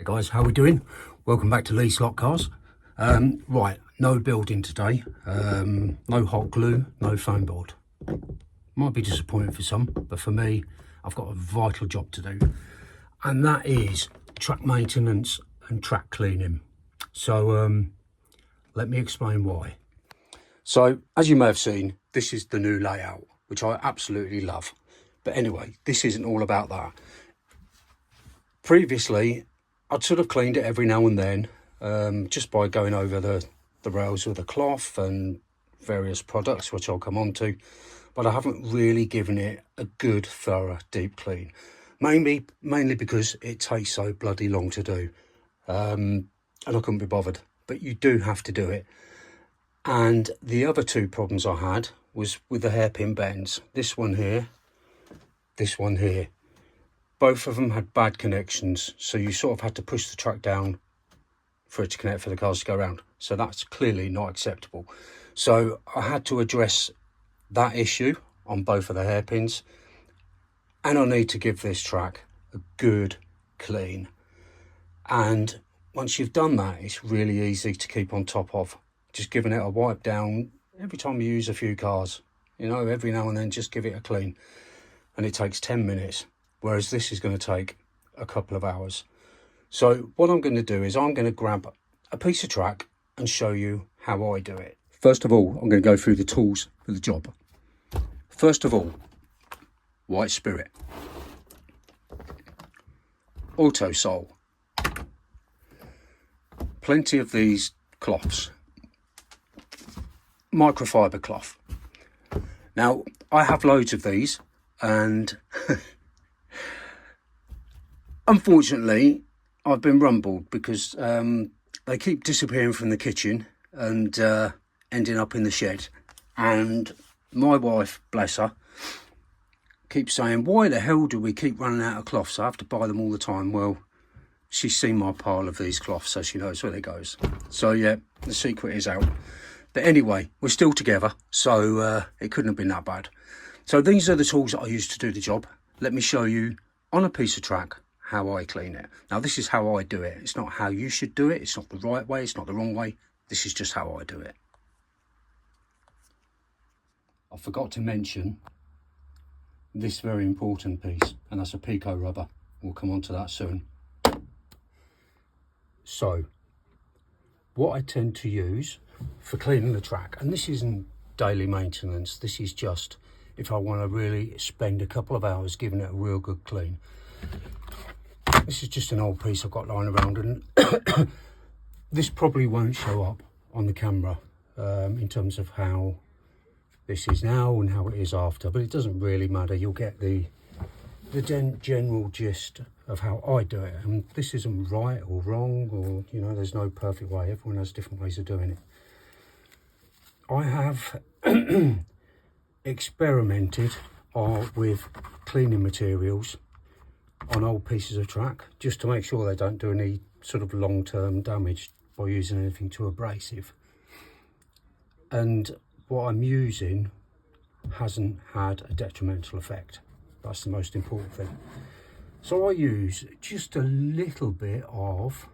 Hey guys, how we doing? Welcome back to Lee Slot Cars. Right, no building today. No hot glue, no foam board. Might be disappointing for some, but for me, I've got a vital job to do, and that is track maintenance and track cleaning. So let me explain why. So as you may have seen, this is the new layout, which I absolutely love. But anyway, this isn't all about that. Previously, I'd sort of cleaned it every now and then, just by going over the rails with a cloth and various products, which I'll come on to, but I haven't really given it a good, thorough, deep clean. Mainly because it takes so bloody long to do, and I couldn't be bothered, but you do have to do it. And the other two problems I had was with the hairpin bends. This one here. Both of them had bad connections, so you sort of had to push the track down for it to connect for the cars to go around. So that's clearly not acceptable. So I had to address that issue on both of the hairpins, and I need to give this track a good clean. And once you've done that, it's really easy to keep on top of. Just giving it a wipe down every time you use a few cars. You know, every now and then just give it a clean. And it takes 10 minutes. Whereas this is going to take a couple of hours. So what I'm going to do is I'm going to grab a piece of track and show you how I do it. First of all, I'm going to go through the tools for the job. First of all, white spirit, auto sole, plenty of these cloths, microfiber cloth. Now, I have loads of these, and unfortunately, I've been rumbled because they keep disappearing from the kitchen and ending up in the shed. And my wife, bless her, keeps saying, why the hell do we keep running out of cloths? I have to buy them all the time. Well, she's seen my pile of these cloths, so she knows where it goes. So yeah, the secret is out. But anyway, we're still together, so it couldn't have been that bad. So these are the tools that I use to do the job. Let me show you on a piece of track how I clean it. Now, this is how I do it. It's not how you should do it. It's not the right way. It's not the wrong way. This is just how I do it. I forgot to mention this very important piece, and that's a pico rubber. We'll come on to that soon. So, what I tend to use for cleaning the track, and this isn't daily maintenance, this is just if I want to really spend a couple of hours giving it a real good clean. This is just an old piece I've got lying around, and this probably won't show up on the camera in terms of how this is now and how it is after, but it doesn't really matter. You'll get the general gist of how I do it, and this isn't right or wrong, or you know, there's no perfect way. Everyone has different ways of doing it. I have experimented with cleaning materials on old pieces of track just to make sure they don't do any sort of long-term damage by using anything too abrasive. And what I'm using hasn't had a detrimental effect. That's the most important thing. So I use just a little bit of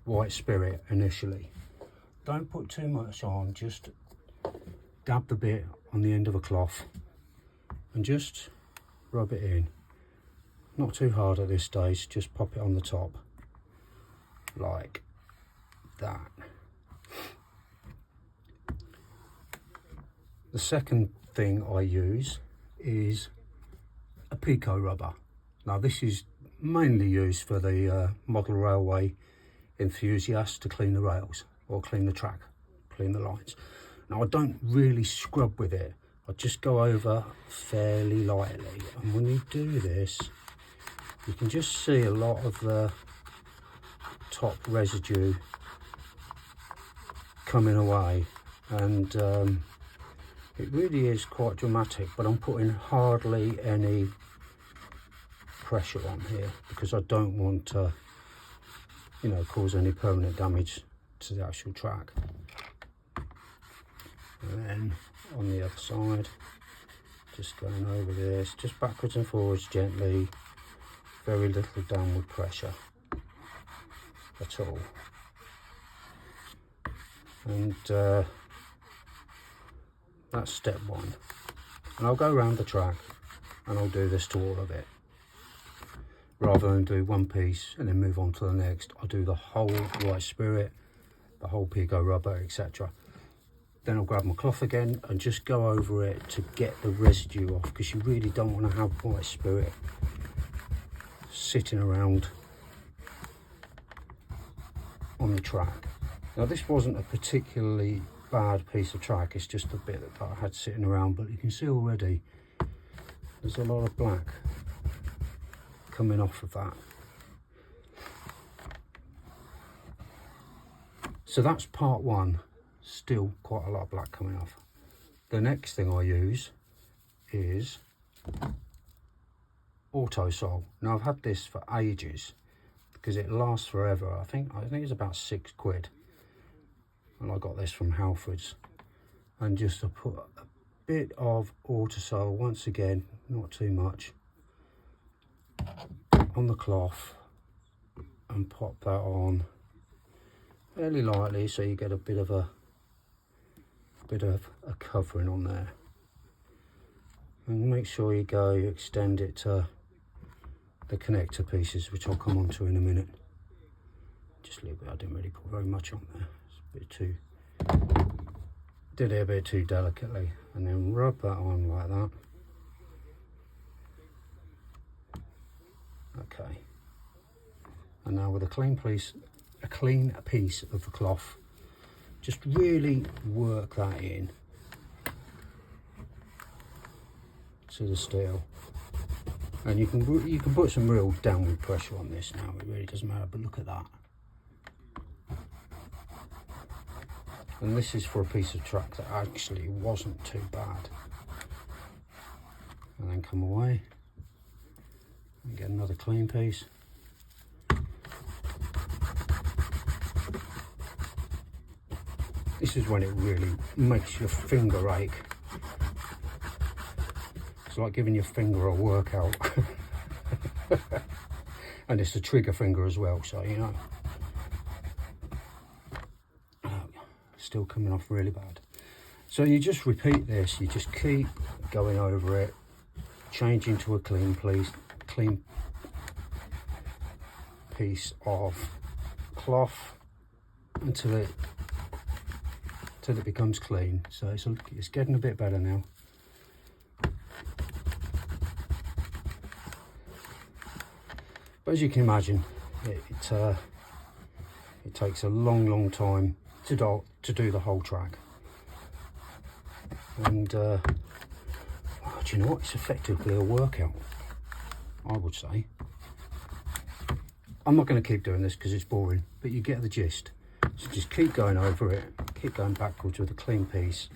white spirit initially. Don't put too much on, just dab the bit on the end of a cloth and just rub it in. Not too hard at this stage, just pop it on the top like that. The second thing I use is a pico rubber. Now, this is mainly used for the model railway enthusiasts to clean the rails or clean the track, clean the lines. Now, I don't really scrub with it. I just go over fairly lightly, and when you do this, you can just see a lot of the top residue coming away, and it really is quite dramatic, but I'm putting hardly any pressure on here because I don't want to, you know, cause any permanent damage to the actual track. And then on the other side, just going over this, just backwards and forwards gently, very little downward pressure. at all. And that's step one. And I'll go around the track and I'll do this to all of it. Rather than do one piece and then move on to the next, I'll do the whole white spirit, the whole pico rubber, etc. Then I'll grab my cloth again and just go over it to get the residue off, because you really don't want to have white spirit sitting around on the track. Now this wasn't a particularly bad piece of track, it's just a bit that I had sitting around, but you can see already there's a lot of black coming off of that. So that's part one. Still quite a lot of black coming off. The next thing I use is Autosol. Now I've had this for ages because it lasts forever. I think it's about £6, and I got this from Halfords. And just to put a bit of Autosol, once again, not too much, on the cloth and pop that on fairly lightly, so you get a bit of a covering on there. And make sure you extend it to the connector pieces, which I'll come on to in a minute. Just a little bit. I didn't really put very much on there. It's a bit too, did it a bit too delicately. And then rub that on like that. Okay. And now with a clean piece of the cloth, just really work that in to the steel. And you can put some real downward pressure on this now, it really doesn't matter, but look at that. And this is for a piece of track that actually wasn't too bad. And then come away and get another clean piece. This is when it really makes your finger ache. It's like giving your finger a workout. And it's a trigger finger as well, so you know. Still coming off really bad. So you just repeat this, you just keep going over it, changing to a clean piece of cloth until it becomes clean. So it's getting a bit better now. But as you can imagine, it takes a long time to do the whole track. And well, do you know what? It's effectively a workout, I would say. I'm not going to keep doing this because it's boring, but you get the gist. So just keep going over it, keep going backwards with a clean piece.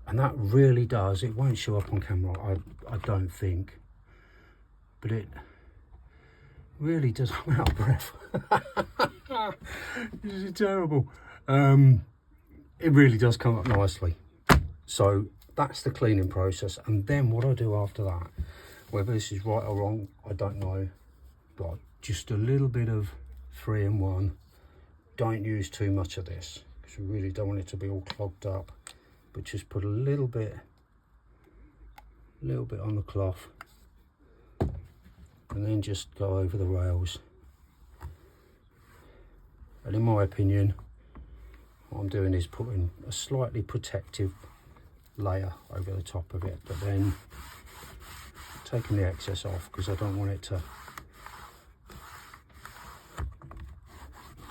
And that really does, it won't show up on camera, I don't think, but it really does. I'm out of breath. This is terrible. It really does come up nicely. So that's the cleaning process. And then what I do after that, whether this is right or wrong, I don't know, but just a little bit of 3-in-1. Don't use too much of this because we really don't want it to be all clogged up, but just put a little bit on the cloth and then just go over the rails. And in my opinion, what I'm doing is putting a slightly protective layer over the top of it, but then taking the excess off because I don't want it to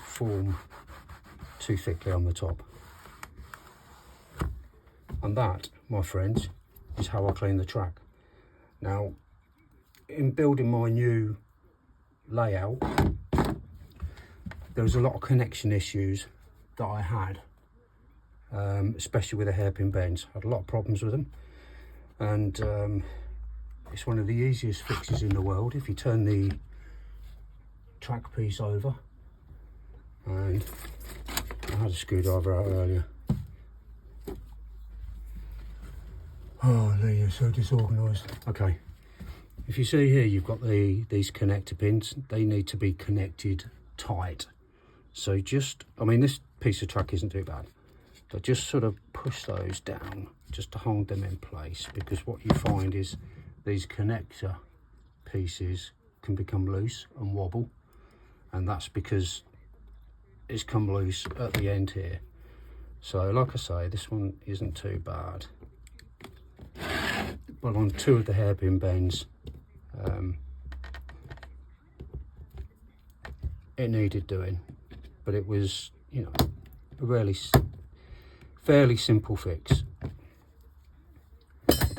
form too thickly on the top. And that, my friends, is how I clean the track. Now, in building my new layout, there was a lot of connection issues that I had, especially with the hairpin bends. I had a lot of problems with them, and it's one of the easiest fixes in the world. If you turn the track piece over, and I had a screwdriver out earlier. Oh, Lee, you're so disorganised. Okay, if you see here, you've got these connector pins. They need to be connected tight. So just, I mean, this piece of track isn't too bad, but just sort of push those down just to hold them in place, because what you find is these connector pieces can become loose and wobble, and that's because it's come loose at the end here. So like I say, this one isn't too bad, but on two of the hairpin bends, it needed doing, but it was, you know, a fairly simple fix.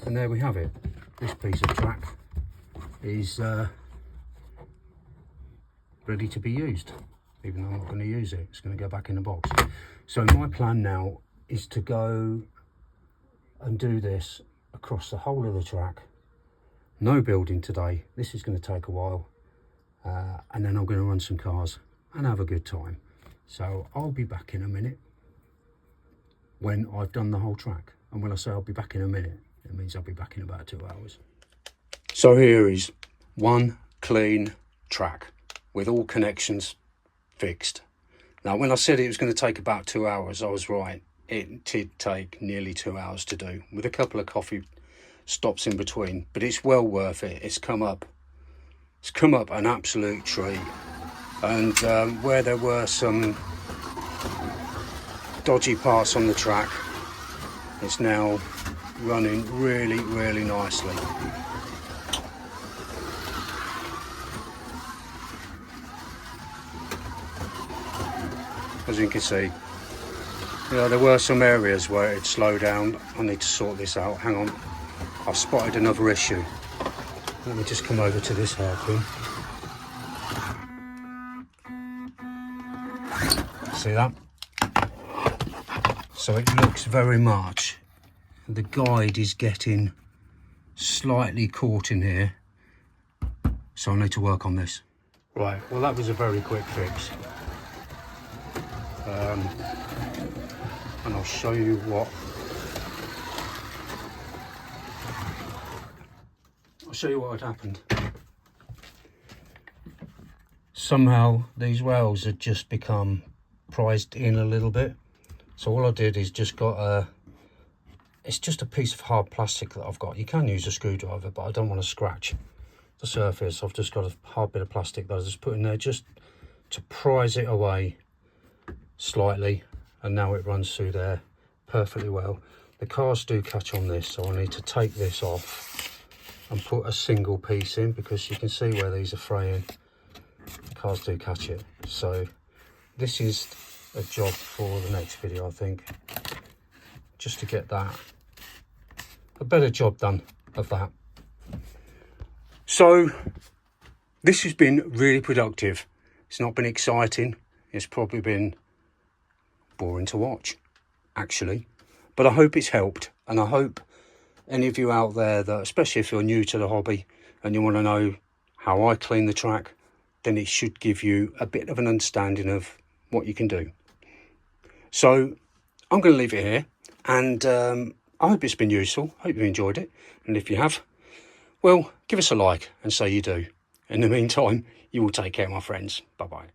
And there we have it. This piece of track is ready to be used, even though I'm not going to use it. It's going to go back in the box. So my plan now is to go and do this across the whole of the track. No building today. This is going to take a while, and then I'm going to run some cars and have a good time. So I'll be back in a minute when I've done the whole track. And when I say I'll be back in a minute, it means I'll be back in about 2 hours. So here is one clean track with all connections fixed. Now, when I said it was going to take about 2 hours, I was right. It did take nearly 2 hours to do, with a couple of coffee stops in between, but it's well worth it. It's come up an absolute treat. And where there were some dodgy parts on the track, it's now running really, really nicely. As you can see, you know, there were some areas where it'd slow down. I need to sort this out. Hang on, I've spotted another issue. Let me just come over to this hairpin. See that? So it looks very much, the guide is getting slightly caught in here, so I need to work on this. Right, well, that was a very quick fix. And I'll show you what had happened. Somehow these rails had just become prized in a little bit. So all I did is just got it's just a piece of hard plastic that I've got. You can use a screwdriver, but I don't want to scratch the surface. I've just got a hard bit of plastic that I just put in there just to prise it away slightly, and now it runs through there perfectly well. The cars do catch on this, so I need to take this off and put a single piece in, because you can see where these are fraying. The cars do catch it. So this is a job for the next video, I think, just to get that, a better job done of that. So this has been really productive. It's not been exciting. It's probably been boring to watch, actually, but I hope it's helped. And I hope any of you out there that, especially if you're new to the hobby and you want to know how I clean the track, then it should give you a bit of an understanding of what you can do. So I'm going to leave it here, and I hope it's been useful. Hope you enjoyed it, and if you have, well, give us a like and say you do. In the meantime, you will take care, my friends. Bye bye.